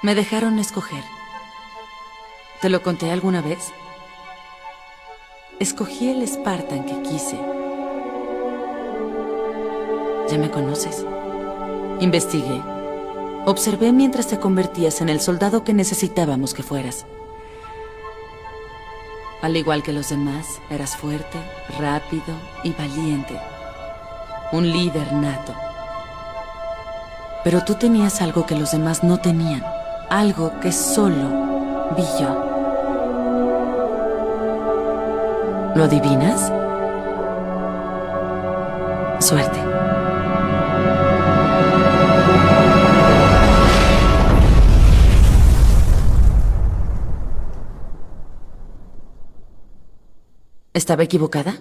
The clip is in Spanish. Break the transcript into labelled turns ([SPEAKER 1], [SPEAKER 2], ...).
[SPEAKER 1] Me dejaron escoger. ¿Te lo conté alguna vez? Escogí el Spartan que quise. Ya me conoces. Investigué. Observé mientras te convertías en el soldado que necesitábamos que fueras. Al igual que los demás, eras fuerte, rápido y valiente. Un líder nato. Pero tú tenías algo que los demás no tenían. Algo que solo vi yo. ¿Lo adivinas? Suerte. ¿Estaba equivocada?